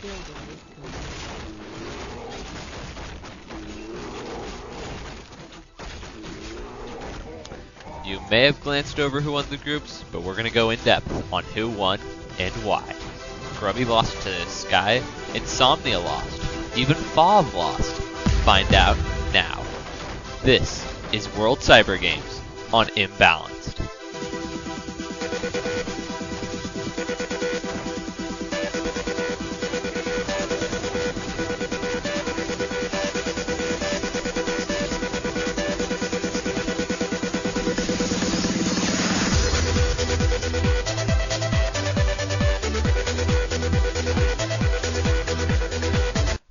You may have glanced over who won the groups, but we're going to go in depth on who won and why. Grubby lost to Sky, Insomnia lost, even Fov lost. Find out now. This is World Cyber Games on Imbalanced.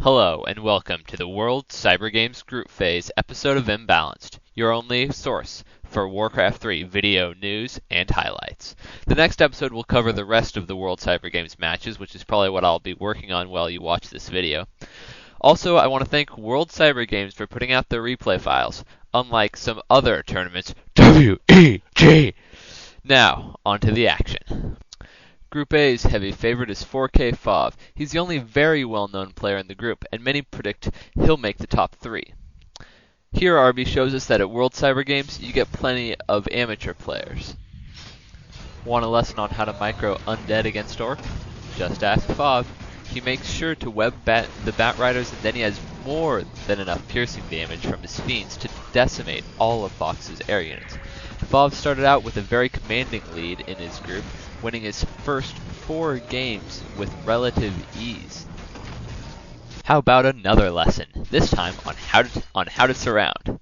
Hello and welcome to the World Cyber Games Group Phase episode of Imbalanced, your only source for Warcraft 3 video news and highlights. The next episode will cover the rest of the World Cyber Games matches, which is probably what I'll be working on while you watch this video. Also, I want to thank World Cyber Games for putting out their replay files, unlike some other tournaments. WEG! Now, on to the action. Group A's heavy favorite is 4K Fov. He's the only very well-known player in the group, and many predict he'll make the top 3. Here RB shows us that at World Cyber Games, you get plenty of amateur players. Want a lesson on how to micro undead against Orc? Just ask Fov. He makes sure to web the Bat Riders, and then he has more than enough piercing damage from his fiends to decimate all of Fox's air units. Fov started out with a very commanding lead in his group, winning his first 4 games with relative ease. How about another lesson, this time on how to surround?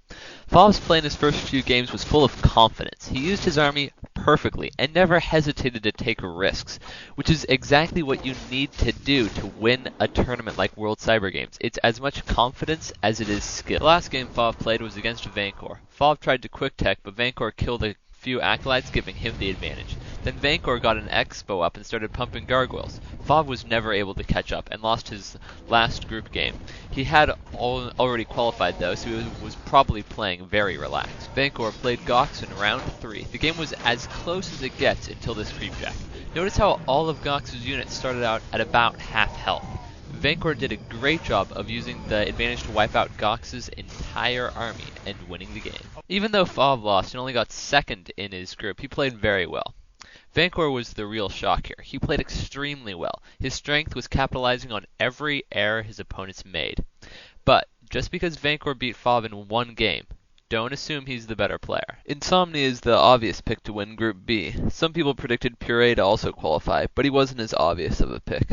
Fov's play in his first few games was full of confidence. He used his army perfectly and never hesitated to take risks, which is exactly what you need to do to win a tournament like World Cyber Games. It's as much confidence as it is skill. The last game Fov played was against Vankor. Fov tried to quick tech, but Vankor killed a few acolytes, giving him the advantage. Then Vankor got an expo up and started pumping gargoyles. Fov was never able to catch up and lost his last group game. He had already qualified though, so he was probably playing very relaxed. Vankor played Gox in round 3. The game was as close as it gets until this creepjack. Notice how all of Gox's units started out at about half health. Vankor did a great job of using the advantage to wipe out Gox's entire army and winning the game. Even though Fov lost and only got second in his group, he played very well. Vankor was the real shock here. He played extremely well. His strength was capitalizing on every error his opponents made. But just because Vankor beat Fov in one game, don't assume he's the better player. Insomnia is the obvious pick to win Group B. Some people predicted Puree to also qualify, but he wasn't as obvious of a pick.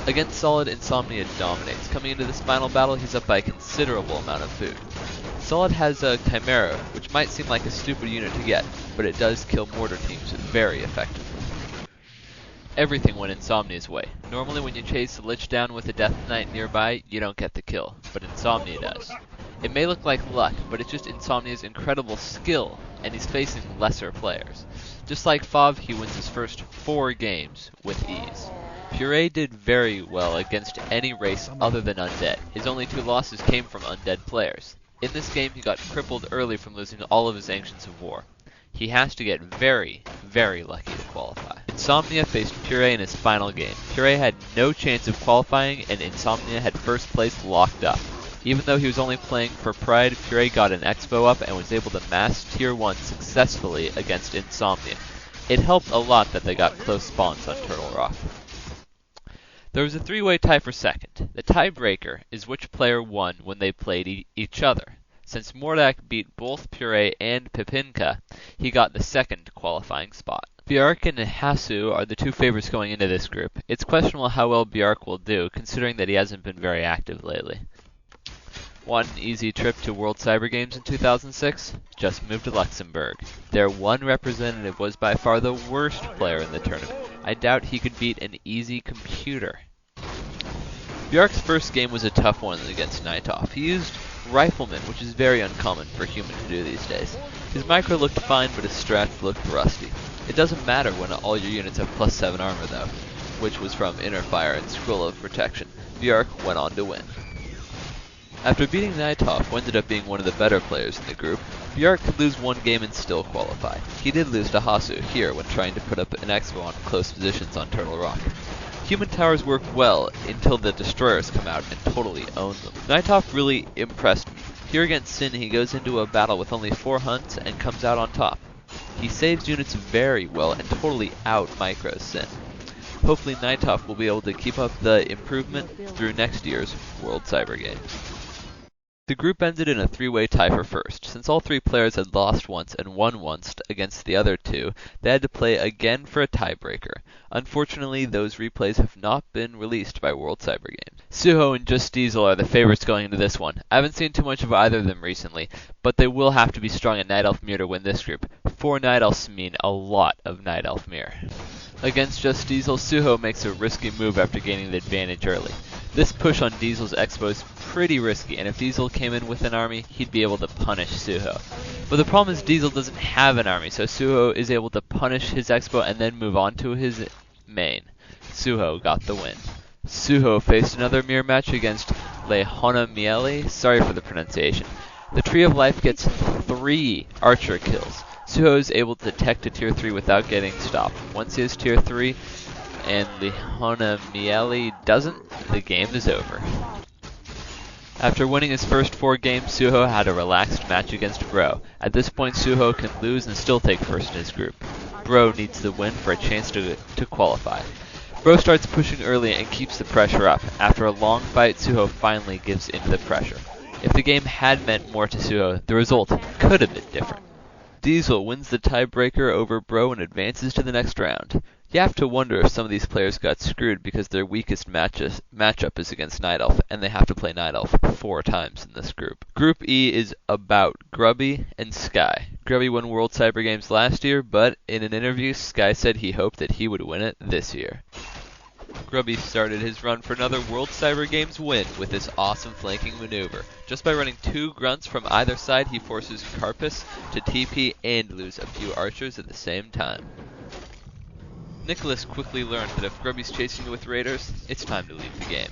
Against Solid, Insomnia dominates. Coming into this final battle, he's up by a considerable amount of food. Solid has a Chimera, which might seem like a stupid unit to get, but it does kill mortar teams very effectively. Everything went Insomnia's way. Normally when you chase a Lich down with a Death Knight nearby, you don't get the kill, but Insomnia does. It may look like luck, but it's just Insomnia's incredible skill, and he's facing lesser players. Just like Fov, he wins his first 4 games with ease. Puree did very well against any race other than Undead. His only 2 losses came from Undead players. In this game, he got crippled early from losing all of his Ancients of War. He has to get very, very lucky to qualify. Insomnia faced Puree in his final game. Puree had no chance of qualifying, and Insomnia had first place locked up. Even though he was only playing for Pride, Puree got an Expo up and was able to mass Tier 1 successfully against Insomnia. It helped a lot that they got close spawns on Turtle Rock. There was a 3-way tie for second. The tiebreaker is which player won when they played each other. Since Mordak beat both Puree and Pipinka, he got the second qualifying spot. Bjark and Hasu are the 2 favorites going into this group. It's questionable how well Bjark will do, considering that he hasn't been very active lately. Want an easy trip to World Cyber Games in 2006? Just move to Luxembourg. Their one representative was by far the worst player in the tournament. I doubt he could beat an easy computer. Bjark's first game was a tough one against Nighthoff. He used Rifleman, which is very uncommon for a human to do these days. His micro looked fine, but his strats looked rusty. It doesn't matter when all your units have +7 armor though, which was from Inner Fire and Scroll of Protection. Bjark went on to win. After beating Nighthoff, who ended up being one of the better players in the group, Bjark could lose one game and still qualify. He did lose to Hasu here when trying to put up an expo on close positions on Turtle Rock. Human towers work well until the destroyers come out and totally own them. Nightop really impressed me. Here against Sin, he goes into a battle with only 4 hunts and comes out on top. He saves units very well and totally out-micros Sin. Hopefully Nightop will be able to keep up the improvement through next year's World Cyber Games. The group ended in a 3-way tie for first. Since all 3 players had lost once and won once against the other 2, they had to play again for a tiebreaker. Unfortunately, those replays have not been released by World Cyber Games. Suho and Just Diesel are the favorites going into this one. I haven't seen too much of either of them recently, but they will have to be strong at Night Elf Mirror to win this group. 4 Night Elves mean a lot of Night Elf Mirror. Against Just Diesel, Suho makes a risky move after gaining the advantage early. This push on Diesel's Expo is pretty risky, and if Diesel came in with an army, he'd be able to punish Suho. But the problem is Diesel doesn't have an army, so Suho is able to punish his Expo and then move on to his main. Suho got the win. Suho faced another mirror match against Lehona Miele. Sorry for the pronunciation. The Tree of Life gets 3 archer kills. Suho is able to tech to tier 3 without getting stopped. Once he has tier 3 and Lehona Miele doesn't, the game is over. After winning his first 4 games, Suho had a relaxed match against Bro. At this point, Suho can lose and still take first in his group. Bro needs the win for a chance to qualify. Bro starts pushing early and keeps the pressure up. After a long fight, Suho finally gives in to the pressure. If the game had meant more to Suho, the result could have been different. Diesel wins the tiebreaker over Bro and advances to the next round. You have to wonder if some of these players got screwed because their weakest matchup is against Night Elf, and they have to play Night Elf 4 times in this group. Group E is about Grubby and Sky. Grubby won World Cyber Games last year, but in an interview, Sky said he hoped that he would win it this year. Grubby started his run for another World Cyber Games win with this awesome flanking maneuver. Just by running 2 grunts from either side, he forces Carpus to TP and lose a few archers at the same time. Nicholas quickly learned that if Grubby's chasing you with raiders, it's time to leave the game.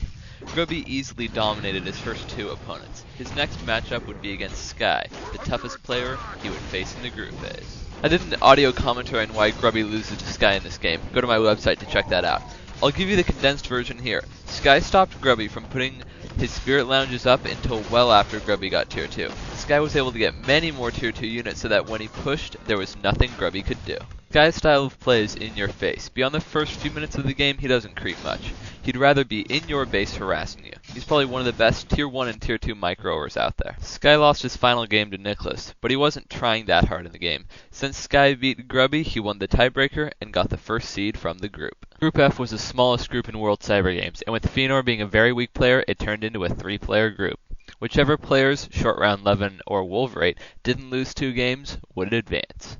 Grubby easily dominated his first 2 opponents. His next matchup would be against Sky, the toughest player he would face in the group phase. I did an audio commentary on why Grubby loses to Sky in this game. Go to my website to check that out. I'll give you the condensed version here. Sky stopped Grubby from putting his spirit lounges up until well after Grubby got tier 2. Sky was able to get many more tier 2 units so that when he pushed, there was nothing Grubby could do. Sky's style of play is in your face. Beyond the first few minutes of the game, he doesn't creep much. He'd rather be in your base harassing you. He's probably one of the best tier 1 and tier 2 microers out there. Sky lost his final game to Nicholas, but he wasn't trying that hard in the game. Since Sky beat Grubby, he won the tiebreaker and got the first seed from the group. Group F was the smallest group in World Cyber Games, and with Fëanor being a very weak player, it turned into a 3-player group. Whichever players, Short Round, Levin, or Wolverate, didn't lose 2 games would advance.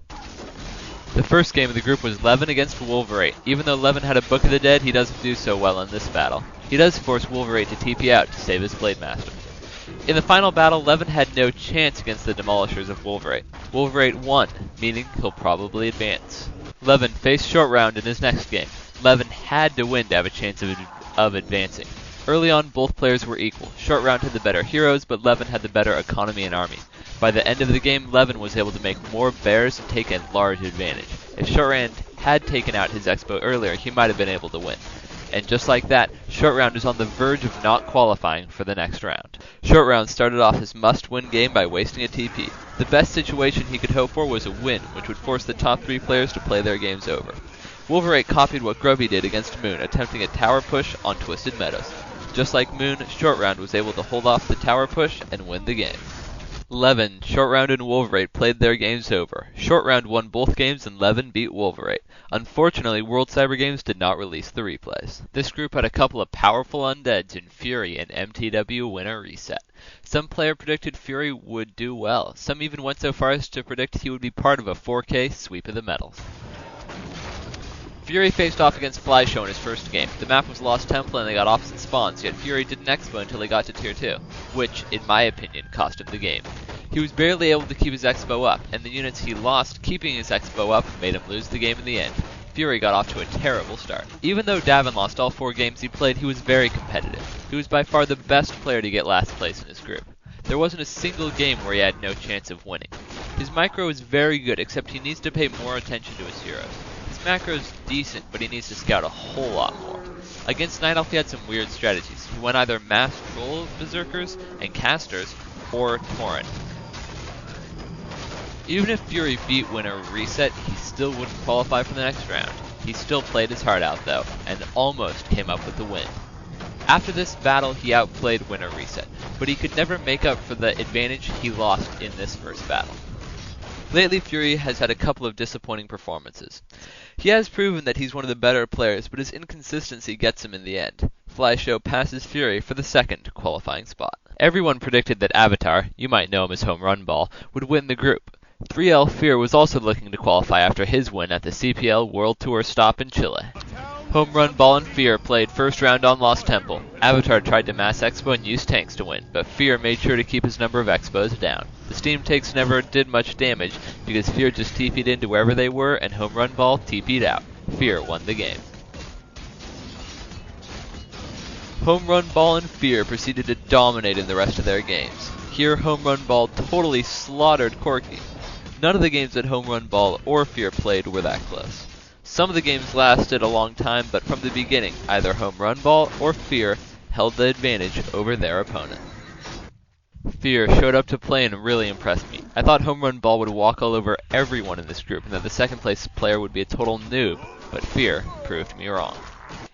The first game of the group was Levin against Wolverate. Even though Levin had a Book of the Dead, he doesn't do so well in this battle. He does force Wolverate to TP out to save his Blade Master. In the final battle, Levin had no chance against the Demolishers of Wolverate. Wolverate won, meaning he'll probably advance. Levin faced Short Round in his next game. Levin had to win to have a chance of advancing. Early on, both players were equal. Short Round had the better heroes, but Levin had the better economy and army. By the end of the game, Levin was able to make more bears and take a large advantage. If Short Round had taken out his Expo earlier, he might have been able to win. And just like that, Short Round is on the verge of not qualifying for the next round. Short Round started off his must-win game by wasting a TP. The best situation he could hope for was a win, which would force the top 3 players to play their games over. Wolverate copied what Grubby did against Moon, attempting a tower push on Twisted Meadows. Just like Moon, Short Round was able to hold off the tower push and win the game. Levin, Short Round, and Wolverate played their games over. Short Round won both games and Levin beat Wolverate. Unfortunately, World Cyber Games did not release the replays. This group had a couple of powerful undeads in Fury and MTW Winter Reset. Some player predicted Fury would do well. Some even went so far as to predict he would be part of a 4K sweep of the metals. Fury faced off against Flyshow in his first game. The map was Lost Temple and they got opposite spawns, yet Fury didn't expo until he got to tier 2, which, in my opinion, cost him the game. He was barely able to keep his expo up, and the units he lost keeping his expo up made him lose the game in the end. Fury got off to a terrible start. Even though Davin lost all 4 games he played, he was very competitive. He was by far the best player to get last place in his group. There wasn't a single game where he had no chance of winning. His micro is very good, except he needs to pay more attention to his heroes. His macro's decent, but he needs to scout a whole lot more. Against Night Elf, he had some weird strategies. He went either Mass Troll Berserkers and Casters, or Torrent. Even if Fury beat Winter Reset, he still wouldn't qualify for the next round. He still played his heart out though, and almost came up with the win. After this battle, he outplayed Winter Reset, but he could never make up for the advantage he lost in this first battle. Lately, Fury has had a couple of disappointing performances. He has proven that he's one of the better players, but his inconsistency gets him in the end. Flyshow passes Fury for the second qualifying spot. Everyone predicted that Avatar, you might know him as Home Run Ball, would win the group. 3L Fear was also looking to qualify after his win at the CPL World Tour stop in Chile. Home Run Ball and Fear played first round on Lost Temple. Avatar tried to mass expo and use tanks to win, but Fear made sure to keep his number of expos down. The steam tanks never did much damage because Fear just TP'd into wherever they were and Home Run Ball TP'd out. Fear won the game. Home Run Ball and Fear proceeded to dominate in the rest of their games. Here Home Run Ball totally slaughtered Corky. None of the games that Home Run Ball or Fear played were that close. Some of the games lasted a long time, but from the beginning, either Home Run Ball or Fear held the advantage over their opponent. Fear showed up to play and really impressed me. I thought Home Run Ball would walk all over everyone in this group and that the second place player would be a total noob, but Fear proved me wrong.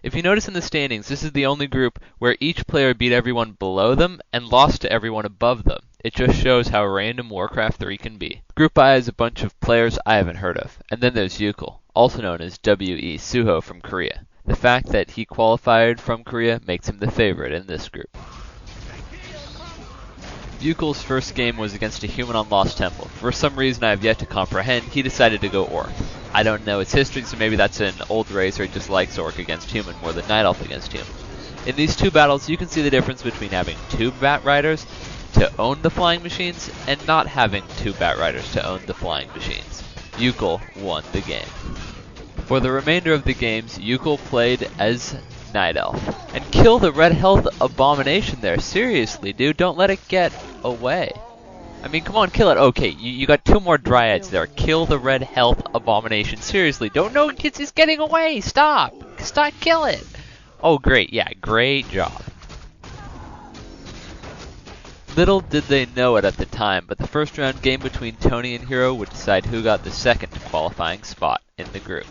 If you notice in the standings, this is the only group where each player beat everyone below them and lost to everyone above them. It just shows how random Warcraft 3 can be. Group I is a bunch of players I haven't heard of, and then there's Yukol, also known as W.E. Suho from Korea. The fact that he qualified from Korea makes him the favorite in this group. Yukol's first game was against a human on Lost Temple. For some reason I have yet to comprehend, he decided to go Orc. I don't know its history, so maybe that's an old race or he just likes Orc against human more than Night Elf against human. In these two battles, you can see the difference between having two Bat Riders to own the flying machines and not having two Bat Riders to own the flying machines. Yukol won the game. For the remainder of the games, Yukol played as Night Elf. And kill the red health abomination there. Seriously, dude, don't let it get away. I mean, come on, kill it. Okay, you got two more dryads there. Kill the red health abomination. Seriously, don't know it's getting away. Stop. Stop, kill it. Oh, great. Yeah, great job. Little did they know it at the time, but the first round game between Tony and Hero would decide who got the second qualifying spot in the group.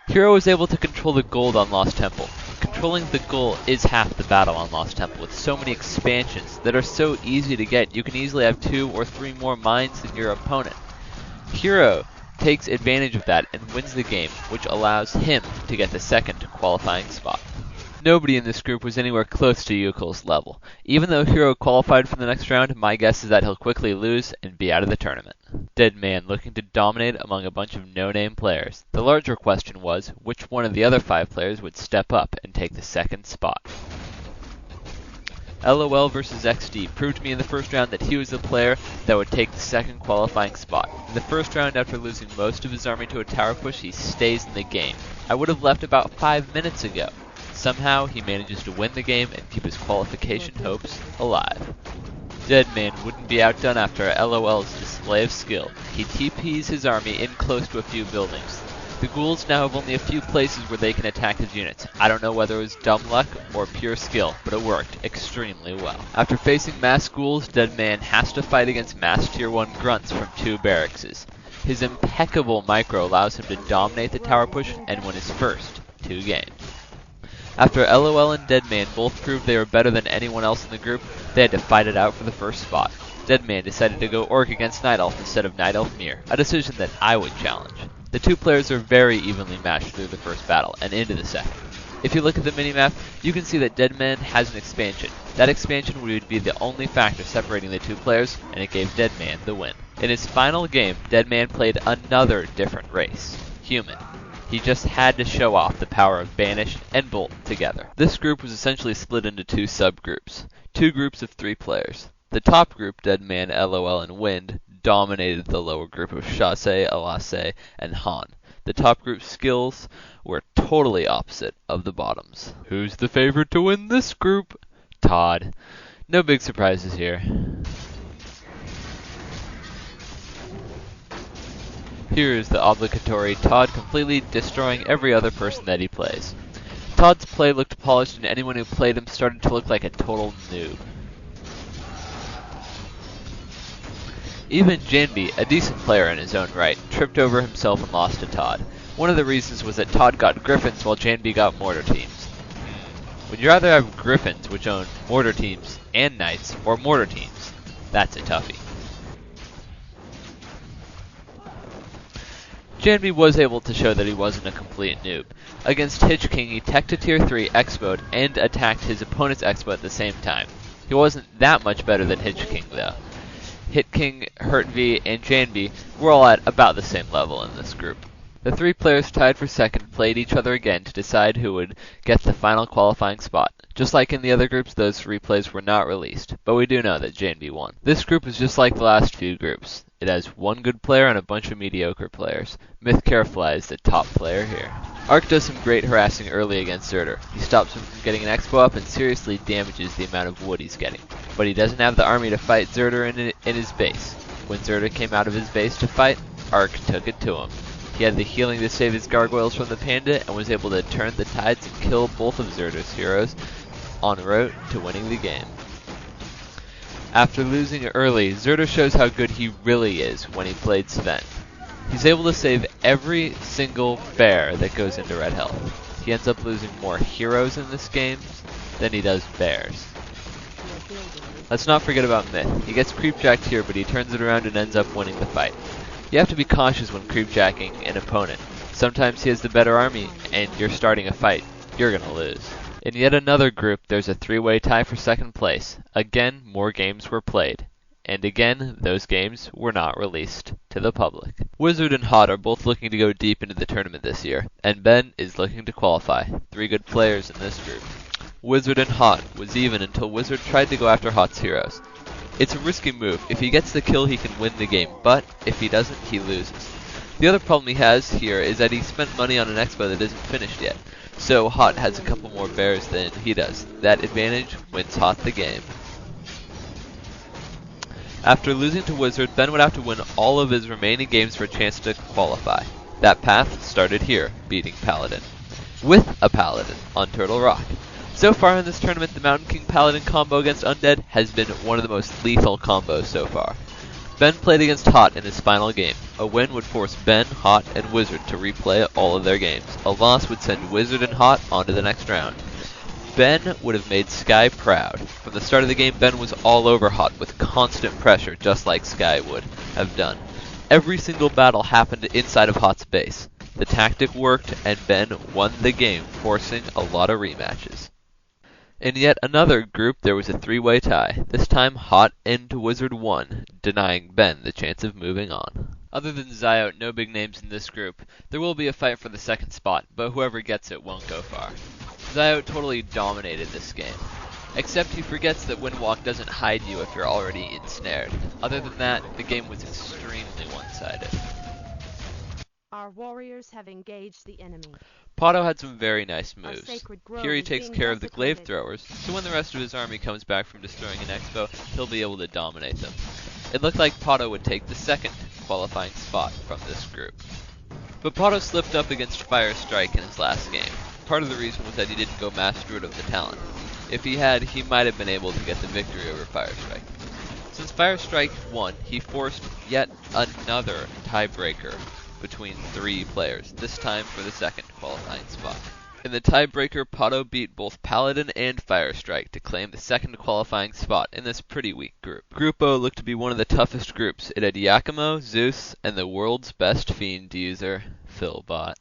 Hero was able to control the gold on Lost Temple. Controlling the gold is half the battle on Lost Temple, with so many expansions that are so easy to get. You can easily have 2 or 3 more mines than your opponent. Hero takes advantage of that and wins the game, which allows him to get the second qualifying spot. Nobody in this group was anywhere close to Yukol's level. Even though Hero qualified for the next round, my guess is that he'll quickly lose and be out of the tournament. Deadman looking to dominate among a bunch of no-name players. The larger question was, which one of the other 5 players would step up and take the second spot? LOL versus XD proved to me in the first round that he was the player that would take the second qualifying spot. In the first round, after losing most of his army to a tower push, he stays in the game. I would have left about 5 minutes ago. Somehow, he manages to win the game and keep his qualification hopes alive. Deadman wouldn't be outdone after LOL's display of skill. He TPs his army in close to a few buildings. The ghouls now have only a few places where they can attack his units. I don't know whether it was dumb luck or pure skill, but it worked extremely well. After facing mass ghouls, Deadman has to fight against mass tier 1 grunts from 2 barracks. His impeccable micro allows him to dominate the tower push and win his first 2 games. After LOL and Deadman both proved they were better than anyone else in the group, they had to fight it out for the first spot. Deadman decided to go Orc against Night Elf instead of Night Elf Mir, a decision that I would challenge. The 2 players are very evenly matched through the first battle and into the second. If you look at the minimap, you can see that Deadman has an expansion. That expansion would be the only factor separating the 2 players, and it gave Deadman the win. In his final game, Deadman played another different race, Human. He just had to show off the power of Banish and Bolt together. This group was essentially split into 2 subgroups, 2 groups of 3 players. The top group, Deadman, LOL, and Wind, dominated the lower group of Chasse, Alase, and Han. The top group's skills were totally opposite of the bottoms. Who's the favorite to win this group? Todd. No big surprises here. Here is the obligatory Todd completely destroying every other person that he plays. Todd's play looked polished and anyone who played him started to look like a total noob. Even Janby, a decent player in his own right, tripped over himself and lost to Todd. One of the reasons was that Todd got Griffins while Janby got Mortar teams. Would you rather have Griffins, which own Mortar teams and Knights, or Mortar teams? That's a toughie. Janby was able to show that he wasn't a complete noob. Against Hitch King, he teched a Tier 3 X mode and attacked his opponent's X mode at the same time. He wasn't that much better than Hitch King, though. Hit King, Hurt V, and Janby were all at about the same level in this group. The three players tied for second played each other again to decide who would get the final qualifying spot. Just like in the other groups, those replays were not released, but we do know that Janby won. This group is just like the last few groups. It has one good player and a bunch of mediocre players. Myth Carefly is the top player here. Ark does some great harassing early against Zerder. He stops him from getting an expo up and seriously damages the amount of wood he's getting. But he doesn't have the army to fight Zerder in his base. When Zerder came out of his base to fight, Ark took it to him. He had the healing to save his gargoyles from the panda and was able to turn the tides and kill both of Zerder's heroes en route to winning the game. After losing early, Zerder shows how good he really is when he played Sven. He's able to save every single bear that goes into red health. He ends up losing more heroes in this game than he does bears. Let's not forget about Myth. He gets creepjacked here, but he turns it around and ends up winning the fight. You have to be cautious when creepjacking an opponent. Sometimes he has the better army, and you're starting a fight. You're gonna lose. In yet another group, there's a three-way tie for second place. Again, more games were played. And again, those games were not released to the public. Wizard and Hot are both looking to go deep into the tournament this year, and Ben is looking to qualify. Three good players in this group. Wizard and Hot was even until Wizard tried to go after Hot's heroes. It's a risky move. If he gets the kill, he can win the game, but if he doesn't, he loses. The other problem he has here is that he spent money on an expo that isn't finished yet. So Hot has a couple more bears than he does. That advantage wins Hot the game. After losing to Wizard, Ben would have to win all of his remaining games for a chance to qualify. That path started here, beating Paladin. With a Paladin on Turtle Rock. So far in this tournament, the Mountain King Paladin combo against Undead has been one of the most lethal combos so far. Ben played against Hot in his final game. A win would force Ben, Hot, and Wizard to replay all of their games. A loss would send Wizard and Hot on to the next round. Ben would have made Sky proud. From the start of the game, Ben was all over Hot with constant pressure, just like Sky would have done. Every single battle happened inside of Hot's base. The tactic worked, and Ben won the game, forcing a lot of rematches. In yet another group, there was a three-way tie. This time, Hot and Wizard won, denying Ben the chance of moving on. Other than Zyote, no big names in this group. There will be a fight for the second spot, but whoever gets it won't go far. Zyote totally dominated this game. Except he forgets that Windwalk doesn't hide you if you're already ensnared. Other than that, the game was extremely one-sided. Our warriors have engaged the enemy. Pato had some very nice moves. Here he takes care of the glaive throwers, so when the rest of his army comes back from destroying an expo, he'll be able to dominate them. It looked like Pato would take the second qualifying spot from this group. But Pato slipped up against Fire Strike in his last game. Part of the reason was that he didn't go Mass Druid of the talent. If he had, he might have been able to get the victory over Fire Strike. Since Fire Strike won, he forced yet another tiebreaker between three players, this time for the second qualifying spot. In the tiebreaker, Pato beat both Paladin and Fire Strike to claim the second qualifying spot in this pretty weak group. Group O looked to be one of the toughest groups. It had Yakimo, Zeus, and the world's best fiend user, Philbot.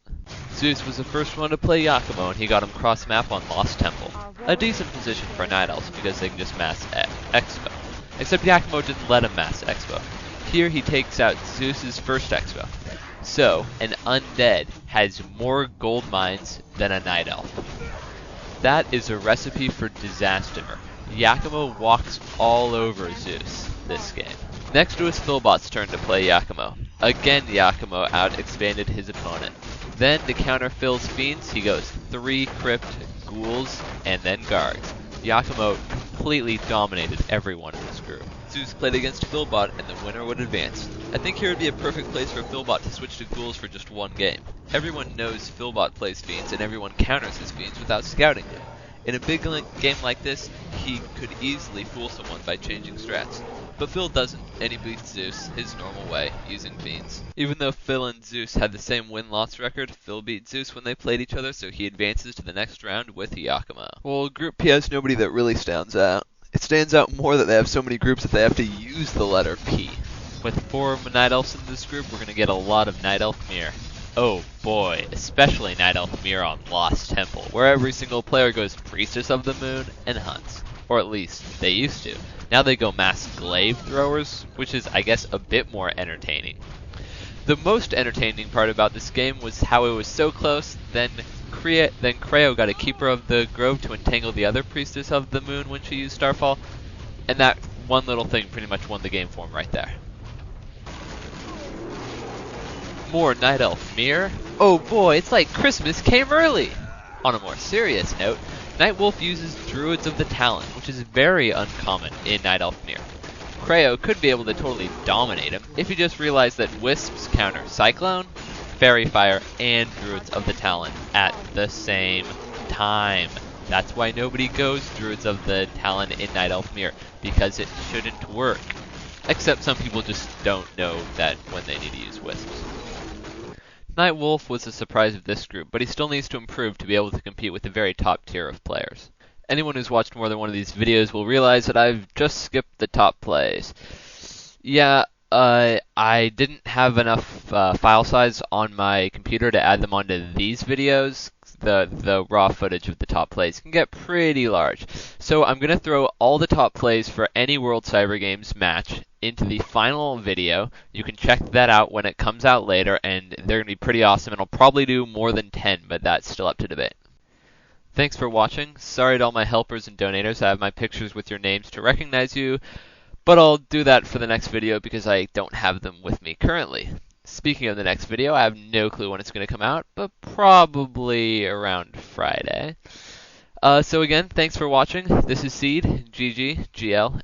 Zeus was the first one to play Yakimo, and he got him cross-map on Lost Temple. A decent position for Night Elves because they can just mass Expo. Except Yakimo didn't let him mass Expo. Here he takes out Zeus's first Expo. So, an undead has more gold mines than a night elf. That is a recipe for disaster. Yakimo walks all over Zeus this game. Next it was Philbot's turn to play Yakimo. Again, Yakimo out-expanded his opponent. Then, to counter Phil's fiends, he goes 3 crypt, ghouls, and then guards. Yakimo completely dominated everyone in this group. Zeus played against Philbot, and the winner would advance. I think here would be a perfect place for Philbot to switch to ghouls for just one game. Everyone knows Philbot plays fiends, and everyone counters his fiends without scouting him. In a big game like this, he could easily fool someone by changing strats. But Phil doesn't, and he beats Zeus his normal way, using fiends. Even though Phil and Zeus had the same win-loss record, Phil beat Zeus when they played each other, so he advances to the next round with Yakima. Well, Group P has nobody that really stands out. It stands out more that they have so many groups that they have to use the letter P. With 4 Night Elves in this group, we're going to get a lot of Night Elf Mir. Oh boy, especially Night Elf Mir on Lost Temple, where every single player goes Priestess of the Moon and hunts. Or at least, they used to. Now they go Masked Glaive Throwers, which is, I guess, a bit more entertaining. The most entertaining part about this game was how it was so close, then Creo got a Keeper of the Grove to entangle the other Priestess of the Moon when she used Starfall, and that one little thing pretty much won the game for him right there. More Night Elf Mir? Oh boy, it's like Christmas came early! On a more serious note, Night Wolf uses Druids of the Talon, which is very uncommon in Night Elf Mir. Creo could be able to totally dominate him if he just realized that Wisps counter Cyclone, Fairy Fire, and Druids of the Talon at the same time. That's why nobody goes Druids of the Talon in Night Elf Mir, because it shouldn't work. Except some people just don't know that when they need to use Wisps. Night Wolf was a surprise of this group, but he still needs to improve to be able to compete with the very top tier of players. Anyone who's watched more than one of these videos will realize that I've just skipped the top plays. Yeah, I didn't have enough file size on my computer to add them onto these videos. The raw footage of the top plays can get pretty large. So I'm going to throw all the top plays for any World Cyber Games match into the final video. You can check that out when it comes out later, and they're going to be pretty awesome, and I'll probably do more than 10, but that's still up to debate. Thanks for watching. Sorry to all my helpers and donators. I have my pictures with your names to recognize you, but I'll do that for the next video because I don't have them with me currently. Speaking of the next video, I have no clue when it's going to come out, but probably around Friday. So again, thanks for watching. This is Seed, GG, GL,